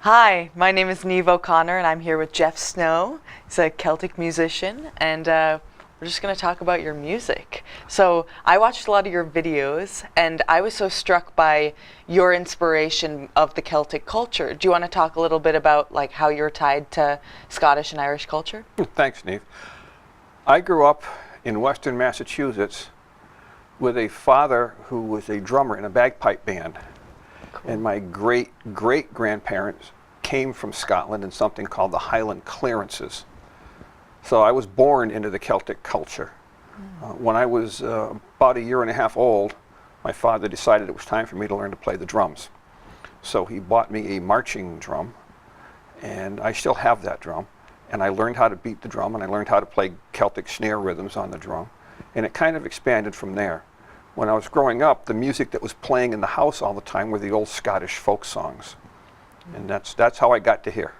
Hi, my name is Neve O'Connor, and I'm here with Jeff Snow. He's a Celtic musician, and we're just going to talk about your music. So I watched a lot of your videos, and I was so struck by your inspiration of the Celtic culture. Do you want to talk a little bit about like how you're tied to Scottish and Irish culture? Thanks, Neve. I grew up in Western Massachusetts with a father who was a drummer in a bagpipe band. Cool. And my great-great-grandparents came from Scotland in something called the Highland Clearances. So I was born into the Celtic culture. When I was about a year and a half old, my father decided it was time for me to learn to play the drums. So he bought me a marching drum, and I still have that drum. And I learned how to beat the drum, and I learned how to play Celtic snare rhythms on the drum. And it kind of expanded from there. When I was growing up, the music that was playing in the house all the time were the old Scottish folk songs. And that's how I got to here.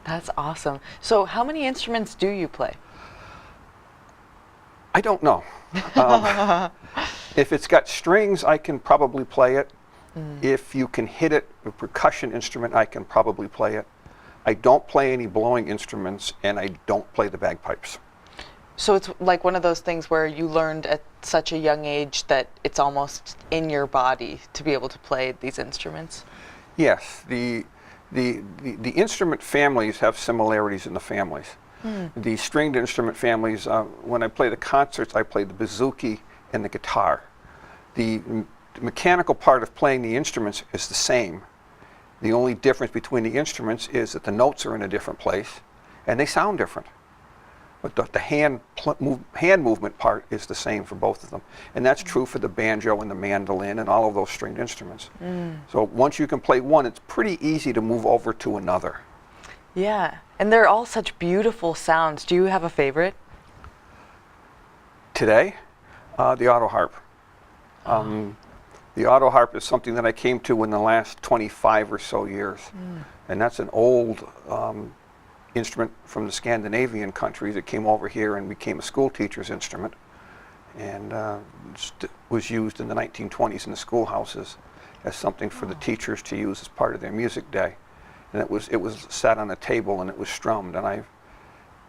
That's awesome. So how many instruments do you play? I don't know. If it's got strings, I can probably play it. If you can hit it, a percussion instrument, I can probably play it. I don't play any blowing instruments, and I don't play the bagpipes. So it's like one of those things where you learned at such a young age that it's almost in your body to be able to play these instruments? Yes, the instrument families have similarities in the families. The stringed instrument families, when I play the concerts, I play the bouzouki and the guitar. The mechanical part of playing the instruments is the same. The only difference between the instruments is that the notes are in a different place and they sound different. But the hand movement part is the same for both of them. And that's true for the banjo and the mandolin and all of those stringed instruments. So once you can play one, it's pretty easy to move over to another. Yeah, and they're all such beautiful sounds. Do you have a favorite? Today, the auto harp. The auto harp is something that I came to in the last 25 or so years. And that's an old instrument from the Scandinavian countries. It came over here and became a school teacher's instrument, and was used in the 1920s in the schoolhouses as something for the teachers to use as part of their music day. And it was sat on a table and it was strummed, and I've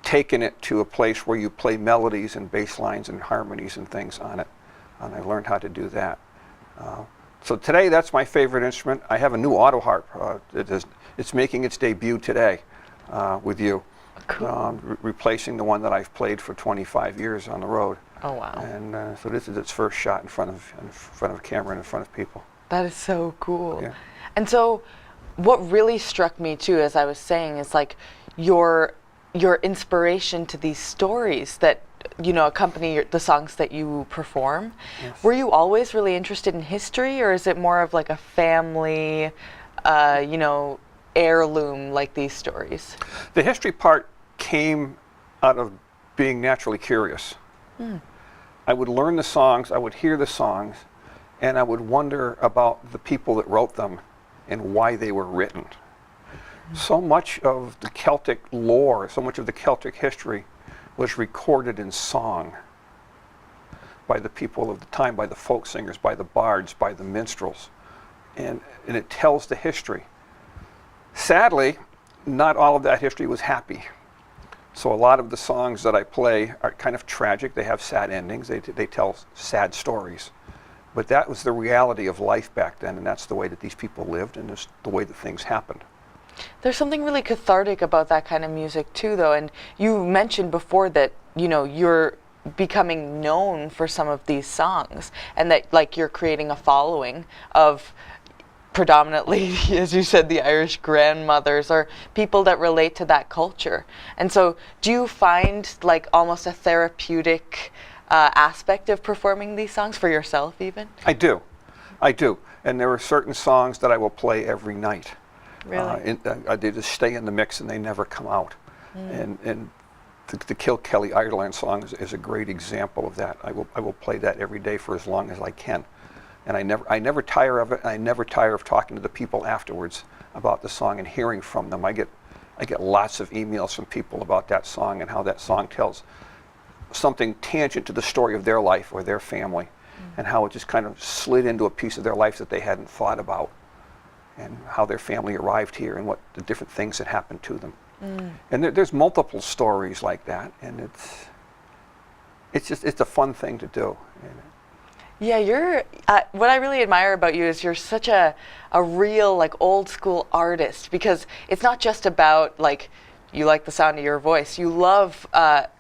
taken it to a place where you play melodies and bass lines and harmonies and things on it, and I learned how to do that. So today, that's my favorite instrument. I have a new auto harp. It's making its debut today. With you, Cool. Replacing the one that I've played for 25 years on the road. Oh wow. And so this is its first shot in front of a camera and in front of people. That is so cool. Yeah. And so what really struck me too, as I was saying, is like your inspiration to these stories that accompany the songs that you perform. Yes. Were you always really interested in history, or is it more of like a family heirloom like these stories? The history part came out of being naturally curious. I would learn the songs, I would hear the songs, and I would wonder about the people that wrote them and why they were written. So much of the Celtic lore, so much of the Celtic history was recorded in song by the people of the time, by the folk singers, by the bards, by the minstrels, and it tells the history. Sadly, not all of that history was happy. So a lot of the songs that I play are kind of tragic. They have sad endings. They tell sad stories. But that was the reality of life back then, and that's the way that these people lived, and it's the way that things happened. There's something really cathartic about that kind of music too, though. And you mentioned before that you're becoming known for some of these songs, and that like you're creating a following of predominantly, as you said, the Irish grandmothers or people that relate to that culture. And so do you find like almost a therapeutic aspect of performing these songs for yourself even? I do. And there are certain songs that I will play every night. Really? They just stay in the mix and they never come out. And the Kilkelly Ireland song is a great example of that. I will play that every day for as long as I can. And I never tire of it, and I never tire of talking to the people afterwards about the song and hearing from them. I get lots of emails from people about that song and how that song tells something tangent to the story of their life or their family, and how it just kind of slid into a piece of their life that they hadn't thought about. and how their family arrived here and what the different things that happened to them. And there's multiple stories like that, and it's a fun thing to do. Yeah, you're. What I really admire about you is you're such a real, like, old school artist, because it's not just about, like, you like the sound of your voice. You love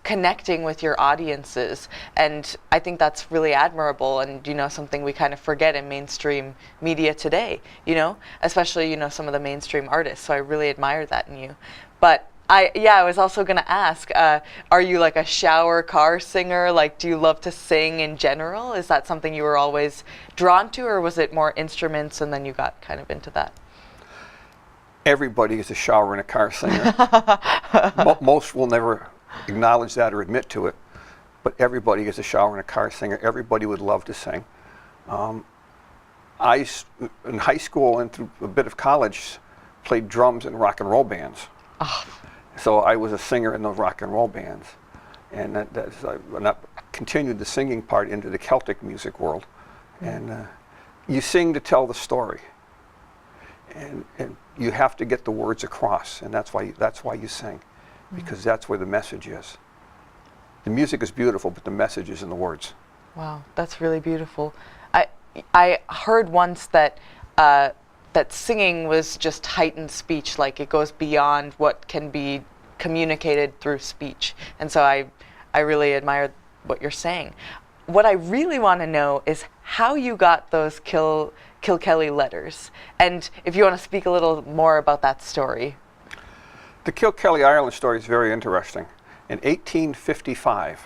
connecting with your audiences, and I think that's really admirable, and, you know, something we kind of forget in mainstream media today, you know, especially, you know, some of the mainstream artists. So I really admire that in you. But I was also going to ask, are you like a shower car singer? Like, do you love to sing in general? Is that something you were always drawn to, or was it more instruments and then you got kind of into that? Everybody is a shower and a car singer. Most will never acknowledge that or admit to it, but everybody is a shower and a car singer. Everybody would love to sing. In high school and through a bit of college, played drums in rock and roll bands. Oh. So I was a singer in those rock and roll bands, and I continued the singing part into the Celtic music world. And you sing to tell the story, and you have to get the words across, and that's why you sing, because that's where the message is. The music is beautiful, but the message is in the words. Wow, that's really beautiful. I heard once that that singing was just heightened speech, like it goes beyond what can be communicated through speech. And so I really admire what you're saying. What I really want to know is how you got those Kilkelly letters, and if you want to speak a little more about that story. The Kilkelly, Ireland story is very interesting. In 1855,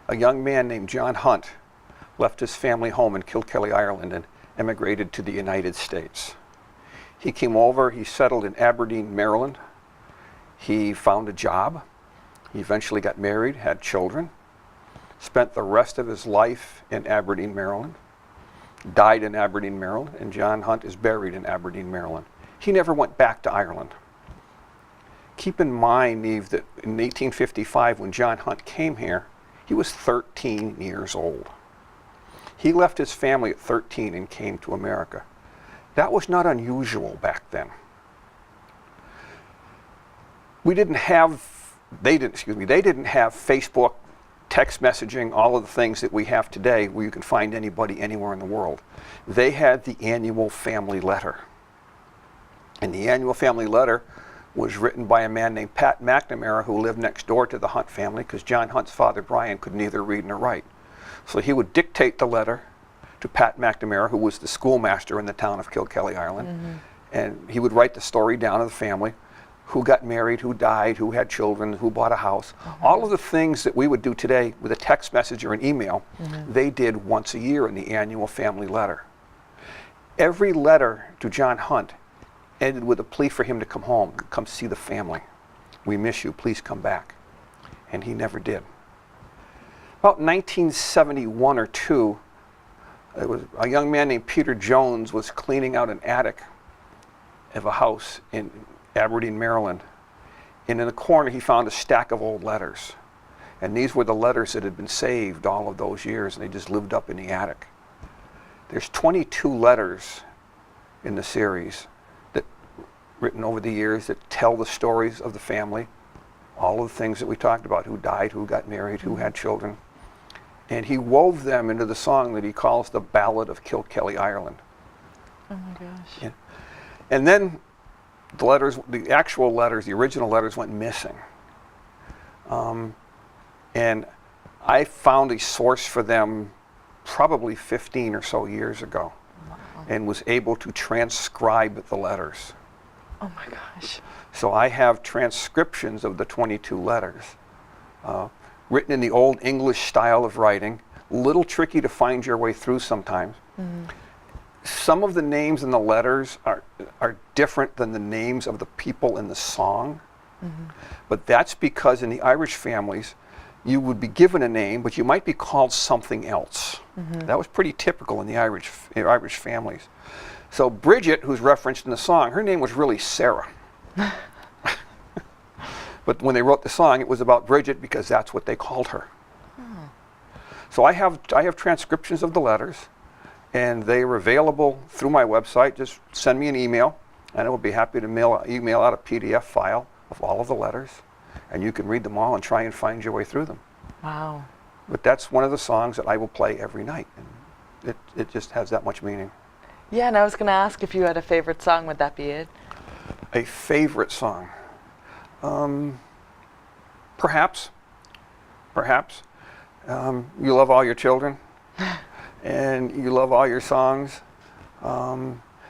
a young man named John Hunt left his family home in Kilkelly, Ireland, and emigrated to the United States. He came over, he settled in Aberdeen, Maryland. He found a job. He eventually got married, had children, spent the rest of his life in Aberdeen, Maryland, died in Aberdeen, Maryland, and John Hunt is buried in Aberdeen, Maryland. He never went back to Ireland. Keep in mind, Neve, that in 1855, when John Hunt came here, he was 13 years old. He left his family at 13 and came to America. That was not unusual back then. They didn't have Facebook, text messaging, all of the things that we have today where you can find anybody anywhere in the world. They had the annual family letter. And the annual family letter was written by a man named Pat McNamara, who lived next door to the Hunt family, because John Hunt's father, Brian, could neither read nor write. So he would dictate the letter to Pat McNamara, who was the schoolmaster in the town of Kilkelly, Ireland. And he would write the story down of the family, who got married, who died, who had children, who bought a house. All of the things that we would do today with a text message or an email, they did once a year in the annual family letter. Every letter to John Hunt ended with a plea for him to come home, come see the family. We miss you, please come back. And he never did. About 1971 or 2, it was a young man named Peter Jones was cleaning out an attic of a house in Aberdeen, Maryland. And in the corner, he found a stack of old letters. And these were the letters that had been saved all of those years, and they just lived up in the attic. There's 22 letters in the series that written over the years that tell the stories of the family, all of the things that we talked about, who died, who got married, who had children. And he wove them into the song that he calls the Ballad of Kilkelly, Ireland. Oh my gosh. Yeah. And then the letters, the actual letters, the original letters went missing. And I found a source for them probably 15 or so years ago. Wow. And was able to transcribe the letters. Oh my gosh. So I have transcriptions of the 22 letters, written in the old English style of writing, a little tricky to find your way through sometimes. Some of the names in the letters are different than the names of the people in the song, but that's because in the Irish families, you would be given a name, but you might be called something else. That was pretty typical in the Irish families. So Bridget, who's referenced in the song, her name was really Sarah. But when they wrote the song, it was about Bridget because that's what they called her. So I have transcriptions of the letters, and they are available through my website. Just send me an email, And I would be happy to email out a PDF file of all of the letters, and you can read them all and try and find your way through them. Wow. But that's one of the songs that I will play every night, and it just has that much meaning. Yeah, and I was going to ask if you had a favorite song. Would that be it? A favorite song? Perhaps. You love all your children, and you love all your songs.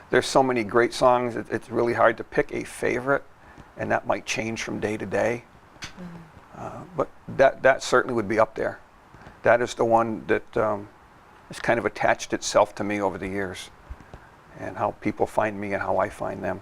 There's so many great songs, it's really hard to pick a favorite, and that might change from day to day. But that certainly would be up there. That is the one that has kind of attached itself to me over the years, and how people find me and how I find them.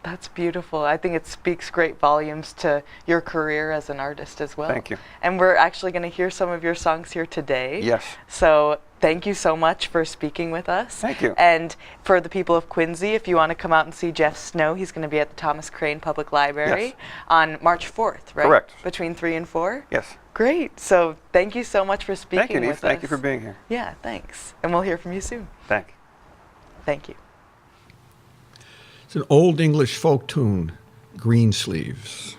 That's beautiful. I think it speaks great volumes to your career as an artist as well. Thank you. And we're actually going to hear some of your songs here today. Yes. So thank you so much for speaking with us. Thank you. And for the people of Quincy, if you want to come out and see Jeff Snow, he's going to be at the Thomas Crane Public Library Yes. on March 4th, right? Correct. Between 3 and 4? Yes. Great. So thank you so much for speaking Thank you, Neve. with us. Thank you for being here. Yeah, thanks. And we'll hear from you soon. Thank you. Thank you. It's an old English folk tune, Greensleeves.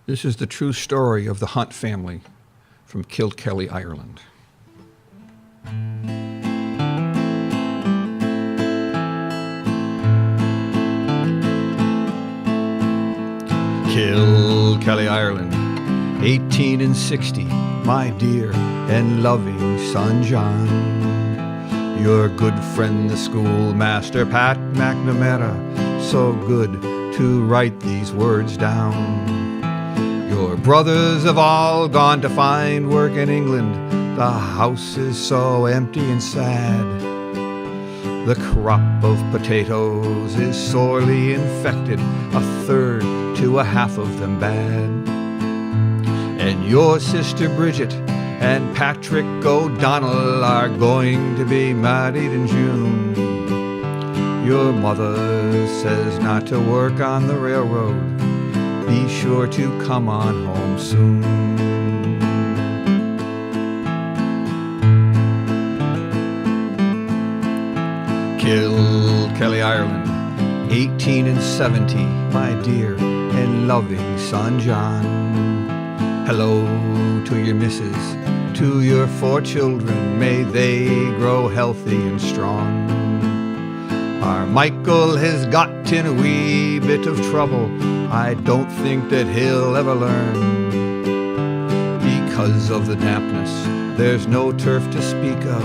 This is the true story of the Hunt family from Kilkelly, Ireland. Kilkelly, Ireland, 1860, my dear and loving son John. Your good friend the schoolmaster Pat McNamara, so good to write these words down. Your brothers have all gone to find work in England. The house is so empty and sad. The crop of potatoes is sorely infected, a third to a half of them bad. And your sister Bridget and Patrick O'Donnell are going to be married in June. Your mother says not to work on the railroad. Be sure to come on home soon. Kilkelly, Ireland, 1870, my dear and loving son John. Hello to your missus, to your 4 children, may they grow healthy and strong. Our Michael has got in a wee bit of trouble. I don't think that he'll ever learn. Because of the dampness, there's no turf to speak of.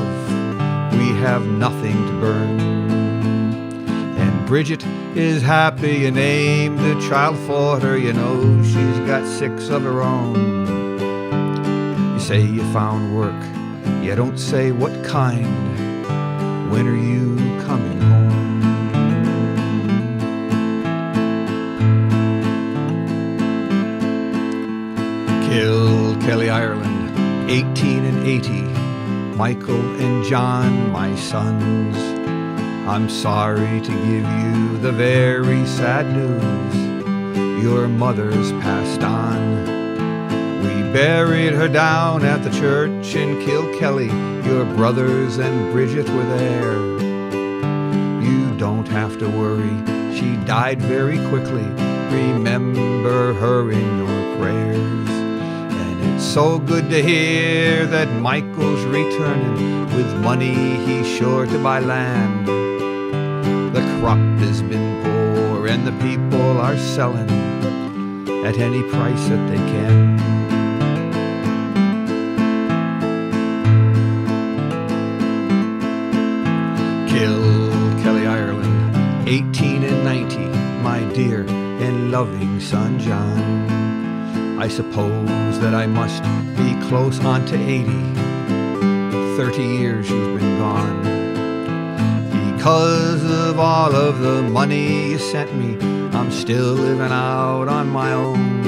We have nothing to burn. And Bridget is happy you named a child for her. You know she's got 6 of her own. You say you found work, you don't say what kind. When are you coming home? Kilkelly, Ireland, 18 and 80. Michael and John, my sons. I'm sorry to give you the very sad news. Your mother's passed on. We buried her down at the church in Kilkelly. Your brothers and Bridget were there. You don't have to worry, she died very quickly. Remember her in your prayers. And it's so good to hear that Michael's returning with money he's sure to buy land. The crop has been poor and the people are selling at any price that they can. Kilkelly, Ireland, 18 and 90, my dear and loving son John. I suppose that I must be close on to 80. 30 years you've been gone. Because of all of the money you sent me, I'm still living out on my own.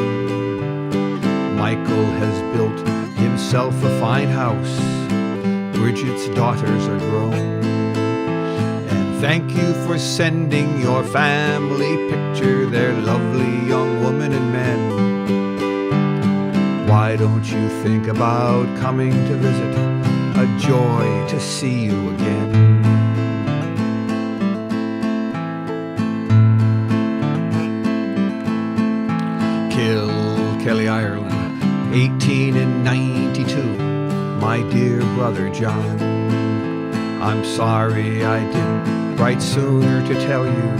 Michael has built himself a fine house. Bridget's daughters are grown. Thank you for sending your family picture. They're lovely young women and men. Why don't you think about coming to visit? A joy to see you again. Kilkelly, Ireland, 18 and 92, my dear brother John. I'm sorry I didn't write sooner to tell you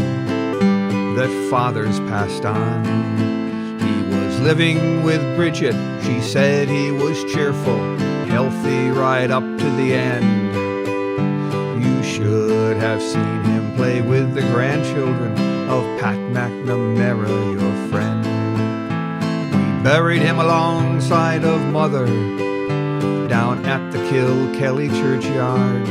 that father's passed on. He was living with Bridget. She said he was cheerful, healthy right up to the end. You should have seen him play with the grandchildren of Pat McNamara, your friend. We buried him alongside of Mother down at the Kilkelly churchyard.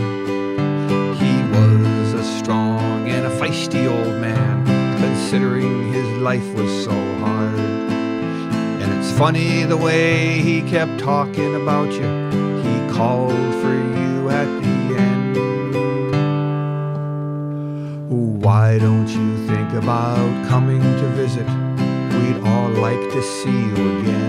Strong and a feisty old man, considering his life was so hard. And it's funny the way he kept talking about you. He called for you at the end. Why don't you think about coming to visit? We'd all like to see you again.